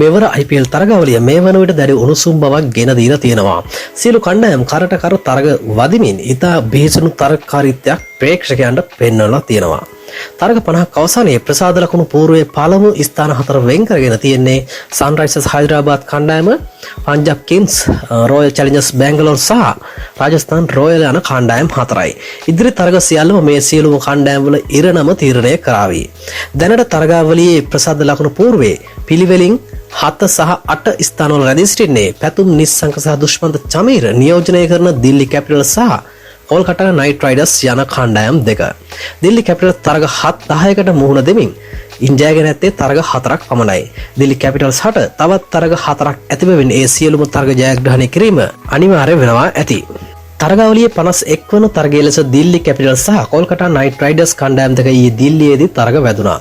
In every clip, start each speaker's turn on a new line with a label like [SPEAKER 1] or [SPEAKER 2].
[SPEAKER 1] මෙවර IPL තරගාවලිය මේ වන විට දැඩි උණුසුම් බවක් ගෙන දීලා තියෙනවා. සියලු කණ්ඩායම් කරට කර තරග වදිමින් ඉතා බිහිසුණු තරගකාරීත්වයක් ප්‍රේක්ෂකයන්ට පෙන්වලා තියෙනවා. තරග 50ක් අවසානයේ ප්‍රසාද ලකුණු පූර්වයේ පළමු ස්ථාන 4 වෙන් කරගෙන තියෙන්නේ සන්රයිසර්ස් හයිදරාබාද් කණ්ඩායම, Punjab kings, royal Challengers Bangalore සහ රාජස්ථාන් රොයල් යන කණ්ඩායම් 4යි. ඉදිරි තරග සියල්ලම මේ සියලුම කණ්ඩායම් වල ඉරණම තීරණය කරાવી. දැනට තරගාවලියේ ප්‍රසාද ලකුණු පූර්වයේ පිළිවෙලින් 7 සහ 8 ස්ථානවල රැඳී සිටින්නේ පැතුම් නිස්සංක සහ දුෂ්මන්ත චමීර නියෝජනය කරන දිල්ලි කැපිටල්ස් සහ කොල්කතා නයිට් රයිඩර්ස් යන කණ්ඩායම් දෙක. දිල්ලි කැපිටල්ස් තරග 7-10කට මුහුණ දෙමින් ඉන්ජයගෙන ඇත්තේ තරග 4ක් පමණයි. දිල්ලි කැපිටල්ස් හට තවත් තරග 4ක් ඇති බැවින් ඒ සියලුම තරග ජයග්‍රහණය කිරීම අනිවාර්ය වෙනවා ඇති. තරගාවලියේ 51 වන තරගයේ ලෙස දිල්ලි කැපිටල්ස් සහ කොල්කතා නයිට් රයිඩර්ස් කණ්ඩායම් දෙක ඊයේ දිල්ලියේදී තරග වැදුනා.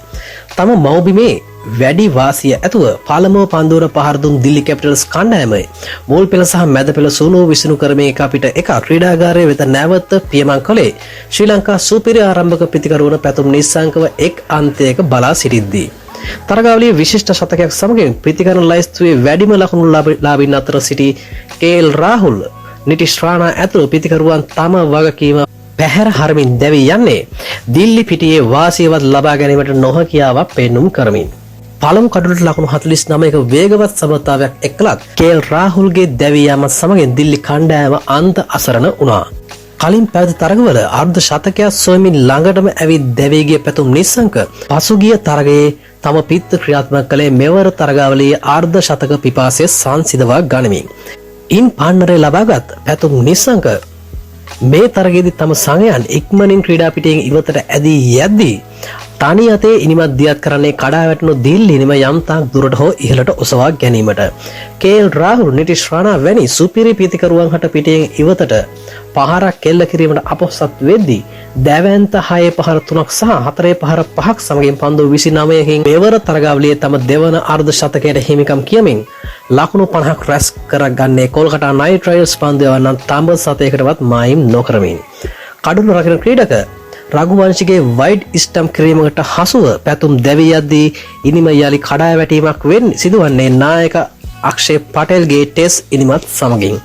[SPEAKER 1] තම මව්බිමේ වැඩි වාසිය ඇතුව පළමුව පන්දුවර පහර දුන් දිල්ලි කැපිටල්ස් කණ්ඩායමයි මුල් පෙළ සහ මැද පෙළ සුණු විසුණු කරමින් එක අපිට එක ක්‍රීඩාගාරයේ වෙත නැවත පියමන් කළේ ශ්‍රී ලංකා සුපිරි ආරම්භක පිතිකරුවන පැතුම් නිස්සංකව එක් අන්තයක බලා සිටිද්දී තරගාවලියේ විශිෂ්ට ශතකයක් සමගින් ප්‍රතිකරණ ලයිස්තුවේ වැඩිම ලකුණු ලාභින් අතර සිටි KL රාහුල්, නිතිෂ් රාණා ඇතුළු පිතිකරුවන් තම වගකීම පැහැර හරමින් දැවී යන්නේ දිල්ලි පිටියේ වාසියවත් ලබා ගැනීමට නොහැකියාවක් පෙන්눔 කරමින්. පළමු කඩුලට ලකුණු 49ක වේගවත් සමතාවයක් එක්කලත් KL රාහුල්ගේ දැවී යාම සමගින් දිල්ලි කණ්ඩායම අන්ත අසරණ වුණා. කලින් පැවති තරගවල අර්ධ ශතකයක් සොයමින් ළඟටම ඇවිත් දැවී ගිය පැතුම් නිස්සංක පසුගිය තරගයේ තම පිත්ත ක්‍රියාත්මක කළේ මෙවර තරගාවලියේ අර්ධ ශතක පිපාසය සංසිඳවා ගනිමින්. ඉන් පාන්නරේ ලබාගත් පැතුම් නිස්සංක මේ තරගයේදී තම සංයයන් ඉක්මනින් ක්‍රීඩා පිටියෙන් ඉවතට ඇදී යද්දී තනි අතේ ඉනිමත් දියත් කරන්නේ කඩා වැටුණු දිල්ලි නිම යම්තාක් දුරට හෝ ඉහළට ඔසවා ගැනීමට. KL රාහුල්, නිතිෂ් රාණා වැනි සුපිරි පිතිකරුවන් හට පිටියෙන් ඉවතට පහරක් කෙල්ල කිරීමට අපොහසත් වෙද්දී දැවැන්ත 6 පහර 3ක් සහ 4 පහර 5ක් සමගින් පන්දු 29කින් මෙවර තරගාවලියේ තම දෙවන අර්ධ ශතකයට හිමිකම් කියමින් ලකුණු 50ක් රැස් කරගන්නේ කොල්කතා නයිට් රයිඩර්ස් පන්දු යවන්නන් තඹ සතයකටවත් මායිම් නොකරමින්. කඩුළු රකින ක්‍රීඩක රඝුවංශිගේ වයිඩ් ස්ටම්ප් කිරීමකට හසුව පැතුම් දැවී යද්දී ඉනිම යලි කඩා වැටීමක් සිදුවන්නේ නායක අක්ෂේ පටේල්ගේ ටෙස්ට් ඉනිමත් සමගින්.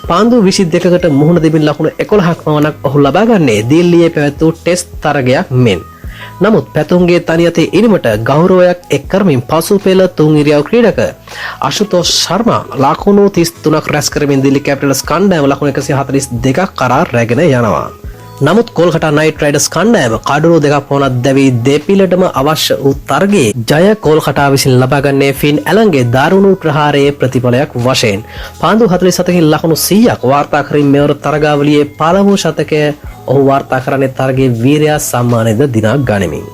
[SPEAKER 1] පාන්දු 22කට මුහුණ දෙමින් ලකුණු 11ක් පමණක් ඔහු ලබාගන්නේ දිල්ලියේ පැවැත් වූ ටෙස්ට් තරගයක් මෙන්. නමුත් පැතුම්ගේ තනියතේ ඉනිමට ගෞරවයක් එක් කරමින් පසු පෙළ තුන් ඉරියව් ක්‍රීඩක අශුතෝෂ් ශර්මා ලකුණු 33ක් රැස් කරමින් දිල්ලි කැපිටල්ස් කණ්ඩායම ලකුණු 142ක් කරා රැගෙන යනවා. නමුත් කොල්කතා නයිට් රයිඩර්ස් කණ්ඩායම කඩුළු දෙකක් පමණක් දැවී දෙපිලටම අවශ්‍ය වූ තරගයේ ජය කොල්කතා විසින් ලබාගන්නේ ෆින් ඇලන්ගේ දරුණු ප්‍රහාරයේ ප්‍රතිඵලයක් වශයෙන්. පාන්දු 47කින් ලකුණු 100ක් වාර්තා කරමින් මෙවර තරගාවලියේ පළමු ශතකය ඔහු වාර්තා කරන්නේ තරගයේ වීරයා සම්මානයද දිනා ගනිමින්.